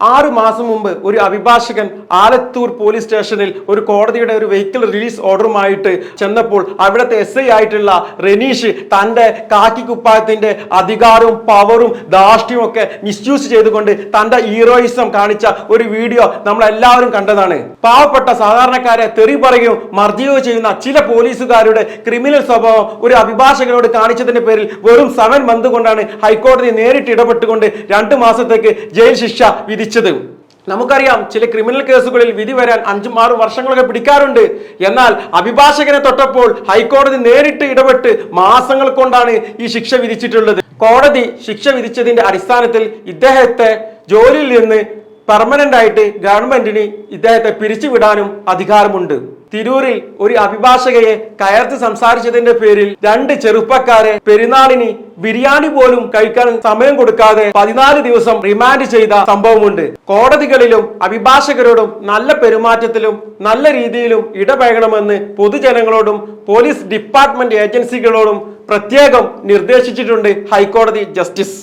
6 മാസം മുമ്പ് ഒരു അഭിഭാഷകൻ ആലത്തൂർ പോലീസ് സ്റ്റേഷനിൽ ഒരു കോടതിയുടെ ഒരു വെഹിക്കിൾ റിലീസ് ഓർഡറുമായിട്ട് ചെന്നപ്പോൾ അവിടുത്തെ SI ആയിട്ടുള്ള റെനീഷ് തന്റെ കാക്കി കുപ്പായത്തിന്റെ അധികാരവും പവറും ധാർഷ്ട്യവും ഒക്കെ മിസ്യൂസ് ചെയ്തുകൊണ്ട് തന്റെ ഹീറോയിസം കാണിച്ച ഒരു വീഡിയോ നമ്മൾ എല്ലാവരും കണ്ടതാണ്. പാവപ്പെട്ട സാധാരണക്കാരെ തെറി പറയുകയും മർദ്ദിക്കുകയും ചെയ്യുന്ന ചില പോലീസുകാരുടെ ക്രിമിനൽ സ്വഭാവം ഒരു അഭിഭാഷകനോട് കാണിച്ചതിന്റെ പേരിൽ വെറും 7 മന്ത് കൊണ്ടാണ് ഹൈക്കോടതി നേരിട്ട് ഇടപെട്ടുകൊണ്ട് 2 മാസത്തേക്ക് ജയിൽ ശിക്ഷ വിധിച്ചത്. നമുക്കറിയാം ചില ക്രിമിനൽ കേസുകളിൽ വിധി വരാൻ 5-6 വർഷങ്ങളൊക്കെ പിടിക്കാറുണ്ട്. എന്നാൽ അഭിഭാഷകനെ തൊട്ടപ്പോൾ ഹൈക്കോടതി നേരിട്ട് ഇടപെട്ട് മാസങ്ങൾ കൊണ്ടാണ് ഈ ശിക്ഷ വിധിച്ചിട്ടുള്ളത്. കോടതി ശിക്ഷ വിധിച്ചതിന്റെ അടിസ്ഥാനത്തിൽ ഇദ്ദേഹത്തെ ജോലിയിൽ നിന്ന് പെർമനന്റ് ആയിട്ട് ഗവൺമെന്റിന് ഇദ്ദേഹത്തെ പിരിച്ചുവിടാനും അധികാരമുണ്ട്. തിരൂരിൽ ഒരു അഭിഭാഷകയെ കയർത്ത് സംസാരിച്ചതിന്റെ പേരിൽ 2 ചെറുപ്പക്കാരെ പെരുന്നാളിന് ബിരിയാണി പോലും കഴിക്കാൻ സമയം കൊടുക്കാതെ 14 ദിവസം റിമാൻഡ് ചെയ്ത സംഭവമുണ്ട്. കോടതികളിലും അഭിഭാഷകരോടും നല്ല പെരുമാറ്റത്തിലും നല്ല രീതിയിലും ഇടപഴകണമെന്ന് പൊതുജനങ്ങളോടും പോലീസ് ഡിപ്പാർട്ട്മെന്റ് ഏജൻസികളോടും പ്രത്യേകം നിർദ്ദേശിച്ചിട്ടുണ്ട് ഹൈക്കോടതി ജസ്റ്റിസ്.